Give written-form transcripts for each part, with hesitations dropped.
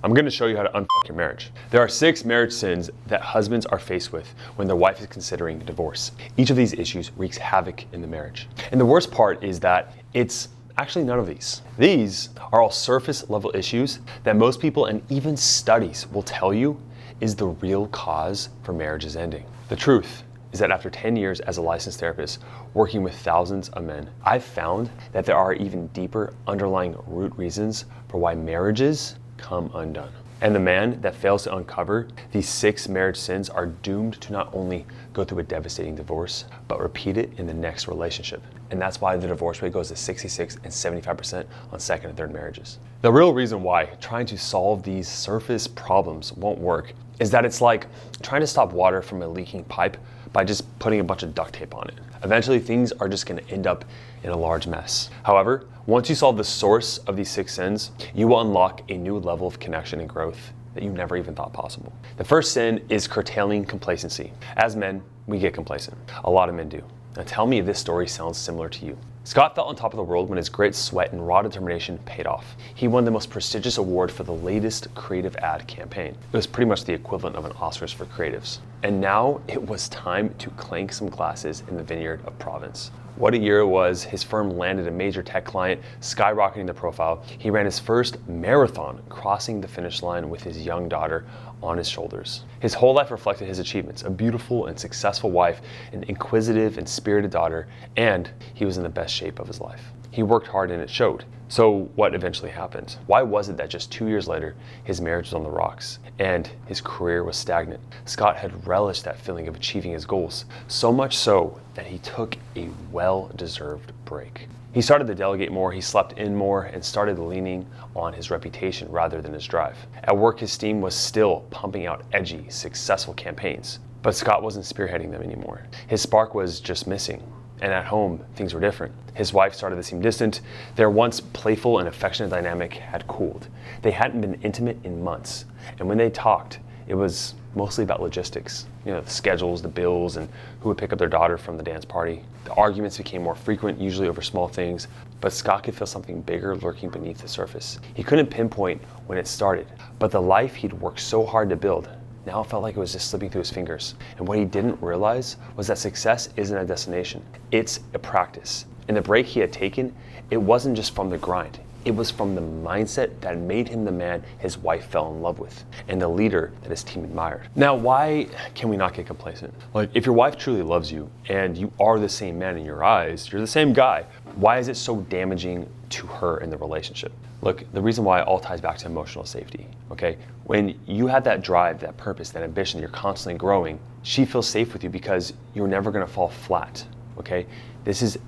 I'm gonna show you how to unfuck your marriage. There are 6 marriage sins that husbands are faced with when their wife is considering divorce. Each of these issues wreaks havoc in the marriage. And the worst part is that it's actually none of these. These are all surface level issues that most people and even studies will tell you is the real cause for marriages ending. The truth is that after 10 years as a licensed therapist working with thousands of men, I've found that there are even deeper underlying root reasons for why marriages come undone. And the man that fails to uncover these 6 marriage sins are doomed to not only go through a devastating divorce, but repeat it in the next relationship. And that's why the divorce rate goes to 66 and 75% on second and third marriages. The real reason why trying to solve these surface problems won't work is that it's like trying to stop water from a leaking pipe by just putting a bunch of duct tape on it. Eventually, things are just gonna end up in a large mess. However, once you solve the source of these 6 sins, you will unlock a new level of connection and growth that you never even thought possible. The first sin is curtailing complacency. As men, we get complacent. A lot of men do. Now tell me if this story sounds similar to you. Scott felt on top of the world when his grit, sweat, and raw determination paid off. He won the most prestigious award for the latest creative ad campaign. It was pretty much the equivalent of an Oscars for creatives. And now it was time to clank some glasses in the vineyard of Provence. What a year it was. His firm landed a major tech client, skyrocketing the profile. He ran his first marathon, crossing the finish line with his young daughter on his shoulders. His whole life reflected his achievements, a beautiful and successful wife, an inquisitive and spirited daughter, and he was in the best shape of his life. He worked hard and it showed. So what eventually happened? Why was it that just 2 years later, his marriage was on the rocks and his career was stagnant? Scott had relished that feeling of achieving his goals, so much so that he took a well-deserved break. He started to delegate more, he slept in more, and started leaning on his reputation rather than his drive. At work, his team was still pumping out edgy, successful campaigns, but Scott wasn't spearheading them anymore. His spark was just missing. And at home, things were different. His wife started to seem distant. Their once playful and affectionate dynamic had cooled. They hadn't been intimate in months. And when they talked, it was mostly about logistics. You know, the schedules, the bills, and who would pick up their daughter from the dance party. The arguments became more frequent, usually over small things, but Scott could feel something bigger lurking beneath the surface. He couldn't pinpoint when it started, but the life he'd worked so hard to build now it felt like it was just slipping through his fingers. And what he didn't realize was that success isn't a destination, it's a practice. And the break he had taken, it wasn't just from the grind. It was from the mindset that made him the man his wife fell in love with and the leader that his team admired. Now, why can we not get complacent? Like, if your wife truly loves you and you are the same man in your eyes, you're the same guy, why is it so damaging to her in the relationship? Look, the reason why all ties back to emotional safety, okay? When you have that drive, that purpose, that ambition, you're constantly growing, she feels safe with you because you're never gonna fall flat, okay? This is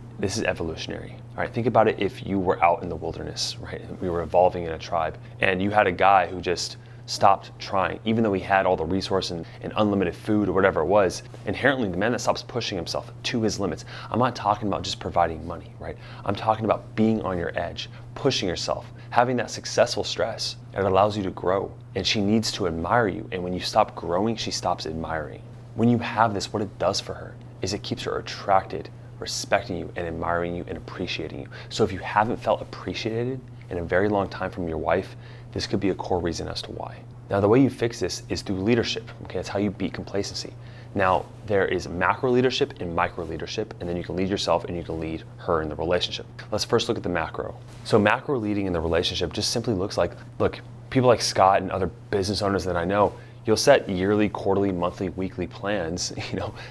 evolutionary. All right, think about it if you were out in the wilderness, right? We were evolving in a tribe and you had a guy who just stopped trying, even though he had all the resource and unlimited food or whatever it was. Inherently, the man that stops pushing himself to his limits, I'm not talking about just providing money, right? I'm talking about being on your edge, pushing yourself, having that successful stress. It allows you to grow, and she needs to admire you. And when you stop growing, she stops admiring. When you have this, what it does for her is it keeps her attracted, respecting you and admiring you and appreciating you. So if you haven't felt appreciated in a very long time from your wife, this could be a core reason as to why. Now, the way you fix this is through leadership, okay? That's how you beat complacency. Now, there is macro leadership and micro leadership, and then you can lead yourself and you can lead her in the relationship. Let's first look at the macro. So macro leading in the relationship just simply looks like, look, people like Scott and other business owners that I know, you'll set yearly, quarterly, monthly, weekly plans,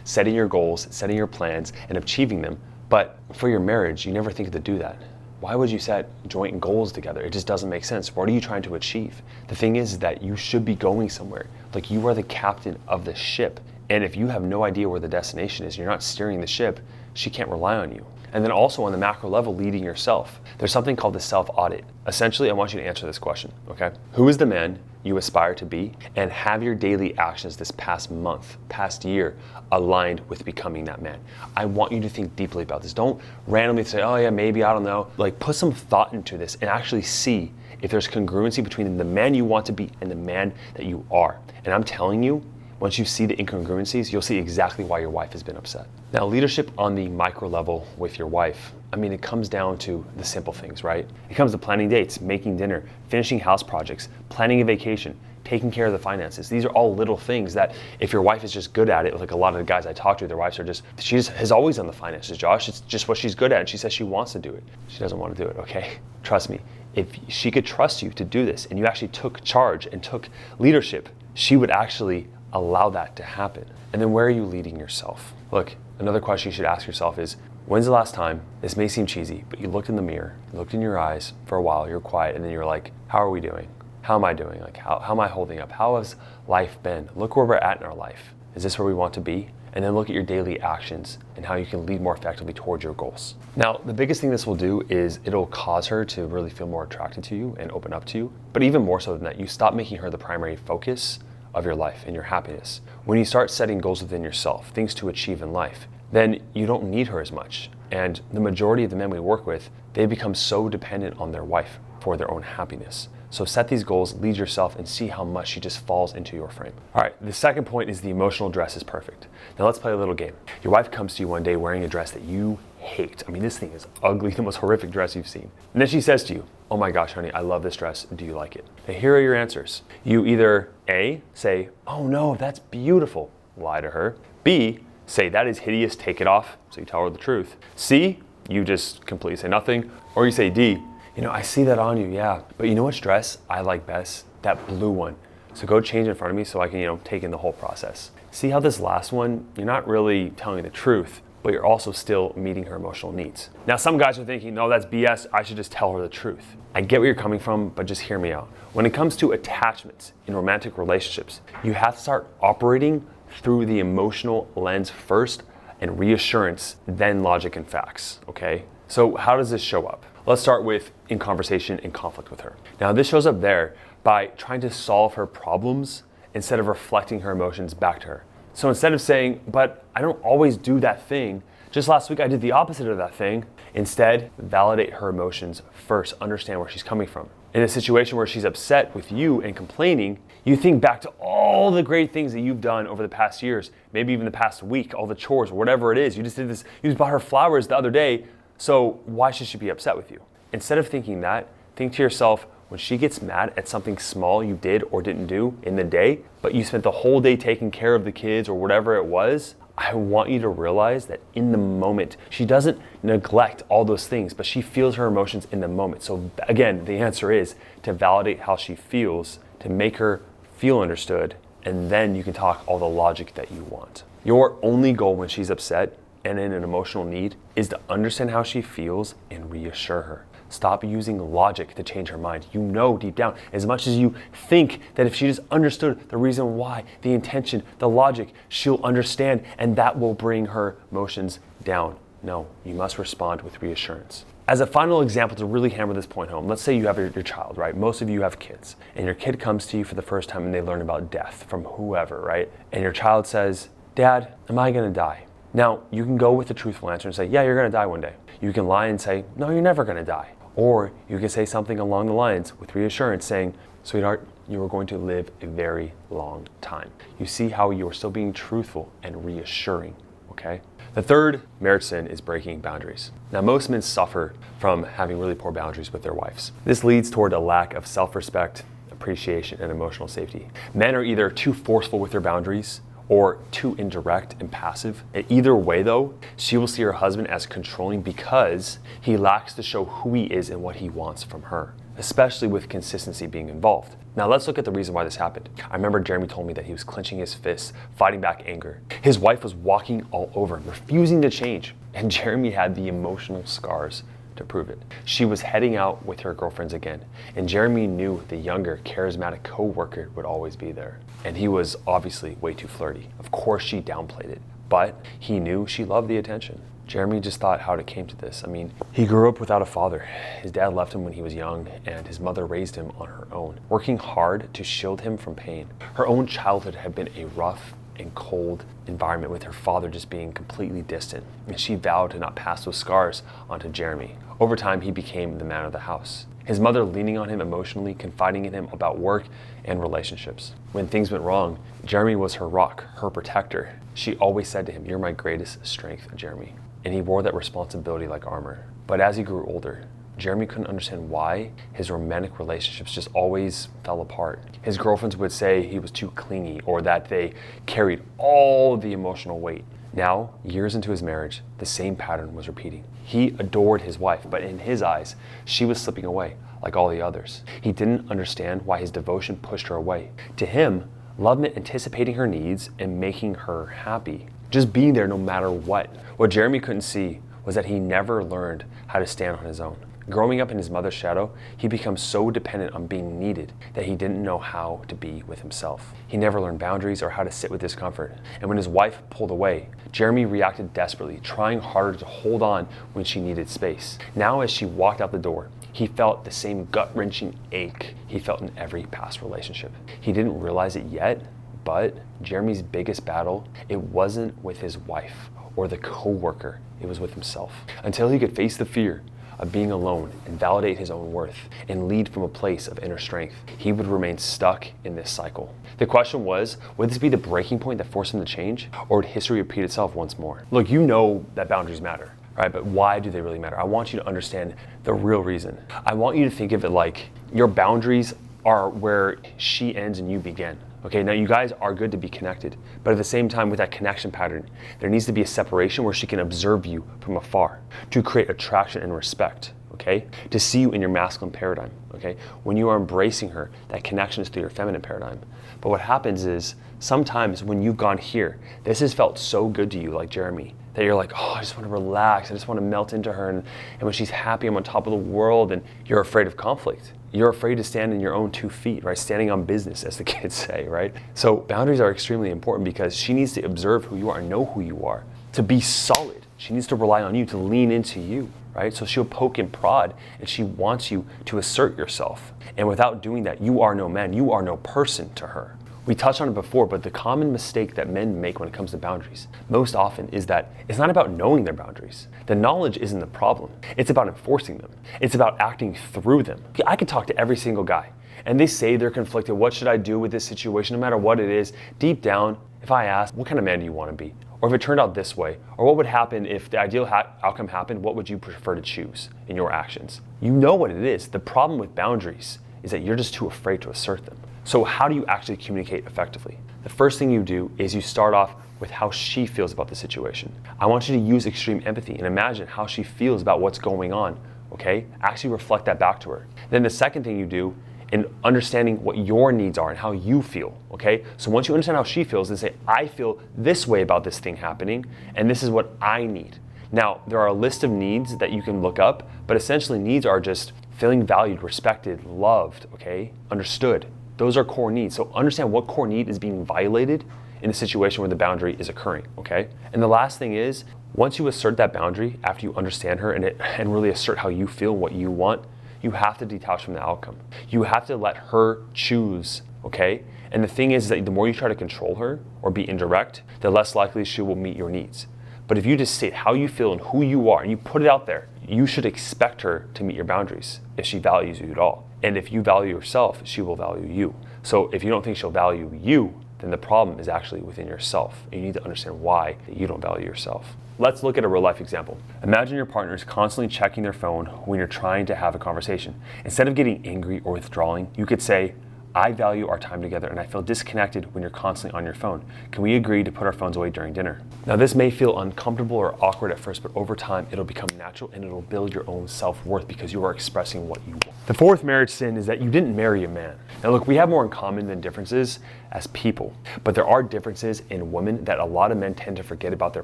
setting your goals, setting your plans, and achieving them. But for your marriage, you never think to do that. Why would you set joint goals together? It just doesn't make sense. What are you trying to achieve? The thing is that you should be going somewhere. Like, you are the captain of the ship. And if you have no idea where the destination is, you're not steering the ship, she can't rely on you. And then also on the macro level, leading yourself. There's something called the self-audit. Essentially, I want you to answer this question, okay? Who is the man you aspire to be? And have your daily actions this past month, past year, aligned with becoming that man? I want you to think deeply about this. Don't randomly say, oh yeah, maybe, I don't know. Like, put some thought into this and actually see if there's congruency between the man you want to be and the man that you are. And I'm telling you, once you see the incongruencies, you'll see exactly why your wife has been upset. Now, leadership on the micro level with your wife I mean, it comes down to the simple things, right? It comes to planning dates, making dinner, finishing house projects, planning a vacation, taking care of the finances. These are all little things that if your wife is just good at it, like a lot of the guys I talk to, their wives are just, she just has always done the finances, Josh. It's just what she's good at. And she says she wants to do it. She doesn't want to do it, okay? Trust me. If she could trust you to do this and you actually took charge and took leadership, she would actually allow that to happen. And then where are you leading yourself? Look, another question you should ask yourself is, when's the last time, this may seem cheesy, but you looked in the mirror, you looked in your eyes for a while, you're quiet, and then you're like, how are we doing? How am I doing? Like, how am I holding up? How has life been? Look where we're at in our life. Is this where we want to be? And then look at your daily actions and how you can lead more effectively towards your goals. Now, the biggest thing this will do is it'll cause her to really feel more attracted to you and open up to you. But even more so than that, you stop making her the primary focus of your life and your happiness. When you start setting goals within yourself, things to achieve in life, then you don't need her as much. And the majority of the men we work with, they become so dependent on their wife for their own happiness. So set these goals, lead yourself, and see how much she just falls into your frame. All right, the second point is the emotional dress is perfect. Now let's play a little game. Your wife comes to you one day wearing a dress that you hate. I mean, this thing is ugly, the most horrific dress you've seen. And then she says to you, oh my gosh, honey, I love this dress. Do you like it? Now here are your answers. You either A, say, oh no, that's beautiful. Lie to her. B, say that is hideous, take it off. So you tell her the truth. C, you just completely say nothing. Or you say D, you know, I see that on you, yeah. But you know which dress I like best? That blue one. So go change in front of me so I can, take in the whole process. See how this last one, you're not really telling the truth, but you're also still meeting her emotional needs. Now, some guys are thinking, no, that's BS. I should just tell her the truth. I get where you're coming from, but just hear me out. When it comes to attachments in romantic relationships, you have to start operating through the emotional lens first and reassurance, then logic and facts, okay? So how does this show up? Let's start with in conversation and conflict with her. Now this shows up there by trying to solve her problems instead of reflecting her emotions back to her. So instead of saying, but I don't always do that thing, just last week I did the opposite of that thing, instead validate her emotions first, understand where she's coming from. In a situation where she's upset with you and complaining, you think back to all the great things that you've done over the past years, maybe even the past week, all the chores, whatever it is. You just did this, you just bought her flowers the other day, so why should she be upset with you? Instead of thinking that, think to yourself, when she gets mad at something small you did or didn't do in the day, but you spent the whole day taking care of the kids or whatever it was, I want you to realize that in the moment, she doesn't neglect all those things, but she feels her emotions in the moment. So again, the answer is to validate how she feels, to make her feel understood, and then you can talk all the logic that you want. Your only goal when she's upset and in an emotional need is to understand how she feels and reassure her. Stop using logic to change her mind. You know deep down, as much as you think that if she just understood the reason why, the intention, the logic, she'll understand and that will bring her emotions down. No, you must respond with reassurance. As a final example to really hammer this point home, let's say you have your child, right? Most of you have kids, and your kid comes to you for the first time and they learn about death from whoever, right? And your child says, Dad, am I gonna die? Now, you can go with the truthful answer and say, yeah, you're gonna die one day. You can lie and say, no, you're never gonna die. Or you can say something along the lines with reassurance saying, sweetheart, you are going to live a very long time. You see how you are still being truthful and reassuring, okay? The third marriage sin is breaking boundaries. Now, most men suffer from having really poor boundaries with their wives. This leads toward a lack of self-respect, appreciation, and emotional safety. Men are either too forceful with their boundaries or too indirect and passive. Either way though, she will see her husband as controlling because he lacks to show who he is and what he wants from her, especially with consistency being involved. Now let's look at the reason why this happened. I remember Jeremy told me that he was clenching his fists, fighting back anger. His wife was walking all over him, refusing to change, and Jeremy had the emotional scars to prove it. She was heading out with her girlfriends again, and Jeremy knew the younger, charismatic co-worker would always be there. And he was obviously way too flirty. Of course she downplayed it, but he knew she loved the attention. Jeremy just thought how it came to this. I mean, he grew up without a father. His dad left him when he was young, and his mother raised him on her own, working hard to shield him from pain. Her own childhood had been a rough and cold environment with her father just being completely distant, and she vowed to not pass those scars onto Jeremy. Over time, he became the man of the house. His mother leaning on him emotionally, confiding in him about work and relationships. When things went wrong, Jeremy was her rock, her protector. She always said to him, "You're my greatest strength, Jeremy." And he wore that responsibility like armor. But as he grew older, Jeremy couldn't understand why his romantic relationships just always fell apart. His girlfriends would say he was too clingy or that they carried all the emotional weight. Now, years into his marriage, the same pattern was repeating. He adored his wife, but in his eyes, she was slipping away like all the others. He didn't understand why his devotion pushed her away. To him, love meant anticipating her needs and making her happy. Just being there no matter what. What Jeremy couldn't see was that he never learned how to stand on his own. Growing up in his mother's shadow, he becomes so dependent on being needed that he didn't know how to be with himself. He never learned boundaries or how to sit with discomfort. And when his wife pulled away, Jeremy reacted desperately, trying harder to hold on when she needed space. Now, as she walked out the door, he felt the same gut-wrenching ache he felt in every past relationship. He didn't realize it yet, but Jeremy's biggest battle, it wasn't with his wife or the coworker, it was with himself. Until he could face the fear of being alone and validate his own worth and lead from a place of inner strength, he would remain stuck in this cycle. The question was, would this be the breaking point that forced him to change, or would history repeat itself once more? Look, you know that boundaries matter, right? But why do they really matter? I want you to understand the real reason. I want you to think of it like your boundaries are where she ends and you begin. Okay, now you guys are good to be connected, but at the same time with that connection pattern, there needs to be a separation where she can observe you from afar to create attraction and respect, okay? To see you in your masculine paradigm, okay? When you are embracing her, that connection is through your feminine paradigm. But what happens is sometimes when you've gone here, this has felt so good to you, like Jeremy, that you're like, oh, I just want to relax. I just want to melt into her. And when she's happy, I'm on top of the world. And you're afraid of conflict. You're afraid to stand in your own 2 feet, right? Standing on business, as the kids say, right? So boundaries are extremely important because she needs to observe who you are and know who you are. To be solid, she needs to rely on you, to lean into you, right? So she'll poke and prod, and she wants you to assert yourself. And without doing that, you are no man, you are no person to her. We touched on it before, but the common mistake that men make when it comes to boundaries most often is that it's not about knowing their boundaries. The knowledge isn't the problem. It's about enforcing them. It's about acting through them. I could talk to every single guy, and they say they're conflicted. What should I do with this situation? No matter what it is, deep down, if I ask, what kind of man do you want to be? Or if it turned out this way, or what would happen if the ideal outcome happened, what would you prefer to choose in your actions? You know what it is. The problem with boundaries is that you're just too afraid to assert them. So how do you actually communicate effectively? The first thing you do is you start off with how she feels about the situation. I want you to use extreme empathy and imagine how she feels about what's going on, okay? Actually reflect that back to her. Then the second thing you do in understanding what your needs are and how you feel, okay? So once you understand how she feels, then say, I feel this way about this thing happening, and this is what I need. Now, there are a list of needs that you can look up, but essentially needs are just feeling valued, respected, loved, okay? Understood. Those are core needs. So understand what core need is being violated in a situation where the boundary is occurring, okay? And the last thing is, once you assert that boundary, after you understand her and really assert how you feel, what you want, you have to detach from the outcome. You have to let her choose, okay? And the thing is that the more you try to control her or be indirect, the less likely she will meet your needs. But if you just state how you feel and who you are and you put it out there, you should expect her to meet your boundaries if she values you at all. And if you value yourself, she will value you. So if you don't think she'll value you, then the problem is actually within yourself. And you need to understand why you don't value yourself. Let's look at a real life example. Imagine your partner is constantly checking their phone when you're trying to have a conversation. Instead of getting angry or withdrawing, you could say, I value our time together and I feel disconnected when you're constantly on your phone. Can we agree to put our phones away during dinner? Now this may feel uncomfortable or awkward at first, but over time it'll become natural and it'll build your own self-worth because you are expressing what you want. The fourth marriage sin is that you didn't marry a man. Now look, we have more in common than differences as people, but there are differences in women that a lot of men tend to forget about their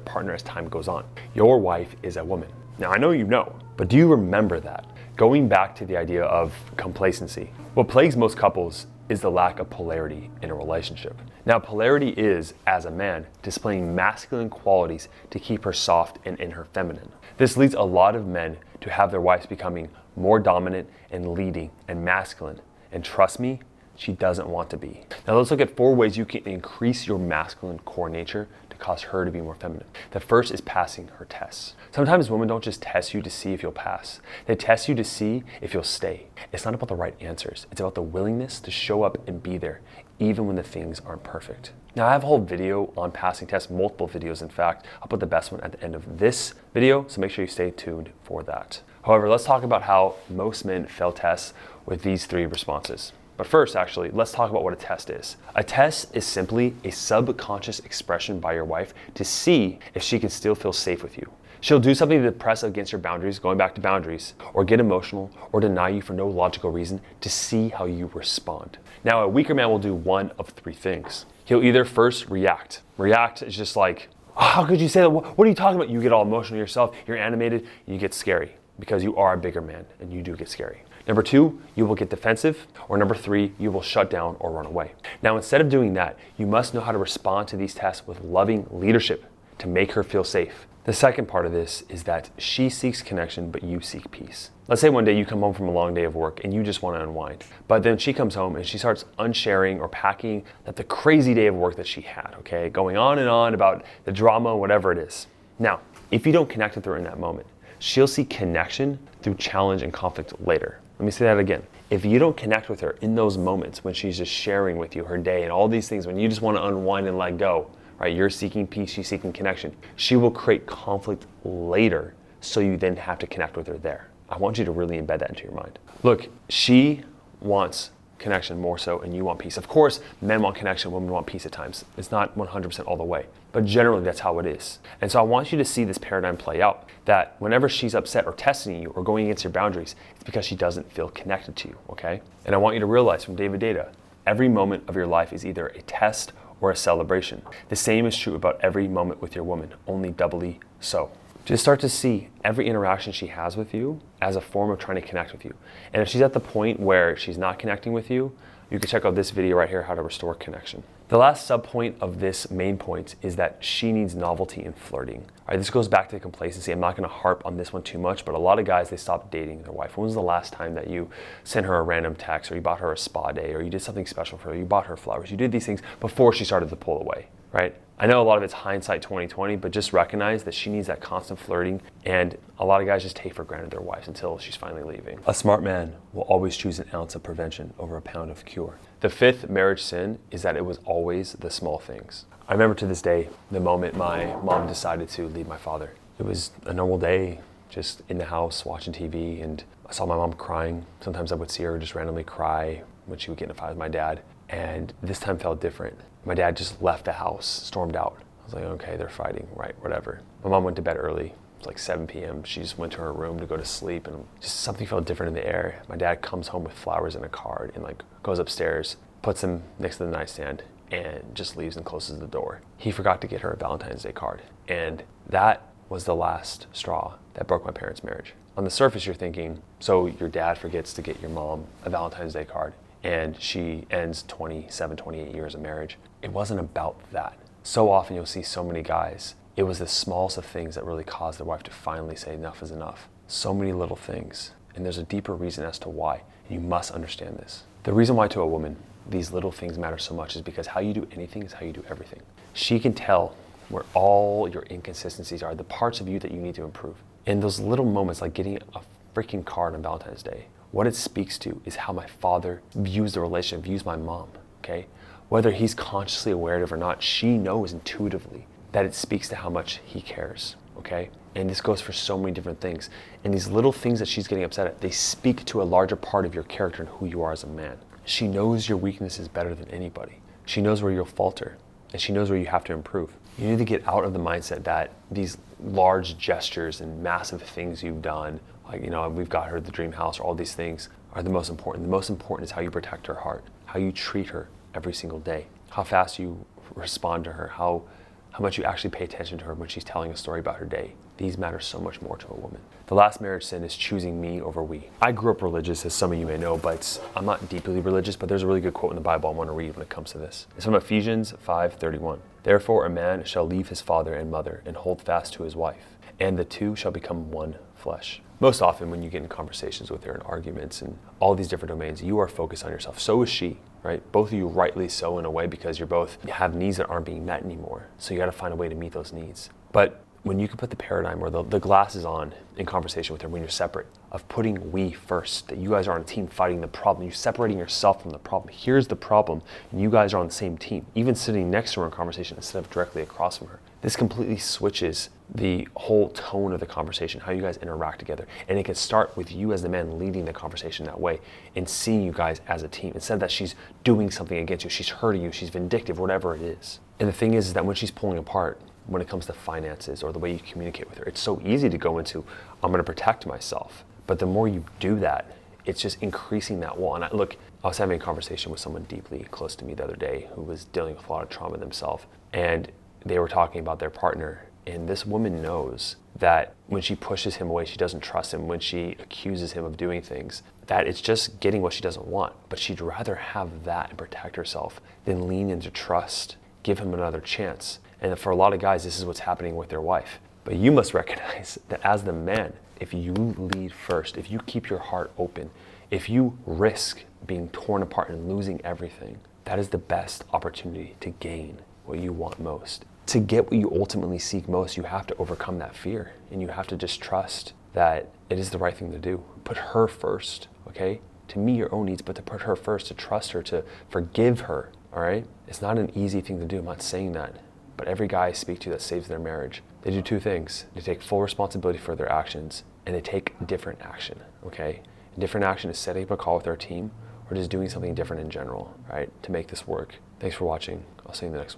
partner as time goes on. Your wife is a woman. Now I know you know, but do you remember that? Going back to the idea of complacency. What plagues most couples is the lack of polarity in a relationship. Now, polarity is, as a man, displaying masculine qualities to keep her soft and in her feminine. This leads a lot of men to have their wives becoming more dominant and leading and masculine. And trust me, she doesn't want to be. Now let's look at 4 ways you can increase your masculine core nature to cause her to be more feminine. The first is passing her tests. Sometimes women don't just test you to see if you'll pass. They test you to see if you'll stay. It's not about the right answers. It's about the willingness to show up and be there, even when the things aren't perfect. Now I have a whole video on passing tests, multiple videos in fact. I'll put the best one at the end of this video, so make sure you stay tuned for that. However, let's talk about how most men fail tests with these 3 responses. But first, actually, let's talk about what a test is. A test is simply a subconscious expression by your wife to see if she can still feel safe with you. She'll do something to press against your boundaries, going back to boundaries, or get emotional, or deny you for no logical reason to see how you respond. Now, a weaker man will do one of 3 things. He'll either first react. React is just like, oh, how could you say that? What are you talking about? You get all emotional yourself, you're animated, you get scary because you are a bigger man and you do get scary. Number 2, you will get defensive, or number 3, you will shut down or run away. Now, instead of doing that, you must know how to respond to these tests with loving leadership to make her feel safe. The second part of this is that she seeks connection, but you seek peace. Let's say one day you come home from a long day of work and you just want to unwind, but then she comes home and she starts unsharing or packing the crazy day of work that she had, okay? Going on and on about the drama, whatever it is. Now, if you don't connect with her in that moment, she'll see connection through challenge and conflict later. Let me say that again. If you don't connect with her in those moments when she's just sharing with you her day and all these things, when you just want to unwind and let go, right? You're seeking peace, she's seeking connection. She will create conflict later, so you then have to connect with her there. I want you to really embed that into your mind. Look, she wants connection more so, and you want peace. Of course, men want connection, women want peace at times. It's not 100% all the way, but generally that's how it is. And so I want you to see this paradigm play out, that whenever she's upset or testing you or going against your boundaries, it's because she doesn't feel connected to you, okay? And I want you to realize from David Data, every moment of your life is either a test or a celebration. The same is true about every moment with your woman, only doubly so. Just start to see every interaction she has with you as a form of trying to connect with you. And if she's at the point where she's not connecting with you, you can check out this video right here, how to restore connection. The last subpoint of this main point is that she needs novelty in flirting. All right, this goes back to complacency. I'm not gonna harp on this one too much, but a lot of guys, they stop dating their wife. When was the last time that you sent her a random text, or you bought her a spa day, or you did something special for her, you bought her flowers, you did these things before she started to pull away, right? I know a lot of it's hindsight 2020, but just recognize that she needs that constant flirting, and a lot of guys just take for granted their wives until she's finally leaving. A smart man will always choose an ounce of prevention over a pound of cure. The 5th marriage sin is that it was always the small things. I remember to this day, the moment my mom decided to leave my father. It was a normal day, just in the house watching TV, and I saw my mom crying. Sometimes I would see her just randomly cry when she would get in a fight with my dad, and this time felt different. My dad just left the house, stormed out. I was like, okay, they're fighting, right, whatever. My mom went to bed early. It was like 7 p.m. She just went to her room to go to sleep, and just something felt different in the air. My dad comes home with flowers and a card and goes upstairs, puts them next to the nightstand, and just leaves and closes the door. He forgot to get her a Valentine's Day card. And that was the last straw that broke my parents' marriage. On the surface, you're thinking, so your dad forgets to get your mom a Valentine's Day card, and she ends 27, 28 years of marriage. It wasn't about that. So often you'll see so many guys, it was the smallest of things that really caused their wife to finally say enough is enough. So many little things, and there's a deeper reason as to why, and you must understand this. The reason why to a woman these little things matter so much is because how you do anything is how you do everything. She can tell where all your inconsistencies are, the parts of you that you need to improve. And those little moments, like getting a freaking card on Valentine's Day, what it speaks to is how my father views the relationship, views my mom, okay? Whether he's consciously aware of it or not, she knows intuitively that it speaks to how much he cares, okay? And this goes for so many different things. And these little things that she's getting upset at, they speak to a larger part of your character and who you are as a man. She knows your weaknesses better than anybody. She knows where you'll falter, and she knows where you have to improve. You need to get out of the mindset that these large gestures and massive things you've done, like, we've got her the dream house, or all these things, are the most important. The most important is how you protect her heart, how you treat her every single day, how fast you respond to her, how much you actually pay attention to her when she's telling a story about her day. These matter so much more to a woman. The last marriage sin is choosing me over we. I grew up religious, as some of you may know, but I'm not deeply religious, but there's a really good quote in the Bible I want to read when it comes to this. It's from Ephesians 5:31. Therefore a man shall leave his father and mother and hold fast to his wife, and the two shall become one flesh. Most often when you get in conversations with her and arguments and all these different domains, you are focused on yourself. So is she, right? Both of you rightly so in a way, because you have needs that aren't being met anymore. So you got to find a way to meet those needs. But when you can put the paradigm or the glasses on in conversation with her when you're separate, of putting we first, that you guys are on a team fighting the problem, you're separating yourself from the problem. Here's the problem, and you guys are on the same team, even sitting next to her in conversation instead of directly across from her. This completely switches the whole tone of the conversation, how you guys interact together. And it can start with you as the man leading the conversation that way and seeing you guys as a team. Instead of that she's doing something against you, she's hurting you, she's vindictive, whatever it is. And the thing is that when she's pulling apart, when it comes to finances or the way you communicate with her, it's so easy to go into, I'm gonna protect myself. But the more you do that, it's just increasing that wall. And I was having a conversation with someone deeply close to me the other day who was dealing with a lot of trauma themselves. And they were talking about their partner. And this woman knows that when she pushes him away, she doesn't trust him, when she accuses him of doing things, that it's just getting what she doesn't want. But she'd rather have that and protect herself than lean into trust, give him another chance. And for a lot of guys, this is what's happening with their wife. But you must recognize that as the man, if you lead first, if you keep your heart open, if you risk being torn apart and losing everything, that is the best opportunity to gain what you want most. To get what you ultimately seek most, you have to overcome that fear, and you have to just trust that it is the right thing to do. Put her first, okay? To meet your own needs, but to put her first, to trust her, to forgive her, all right? It's not an easy thing to do, I'm not saying that. But every guy I speak to that saves their marriage, they do two things. They take full responsibility for their actions, and they take different action, okay? And different action is setting up a call with our team or just doing something different in general, right? To make this work. Thanks for watching. I'll see you in the next one.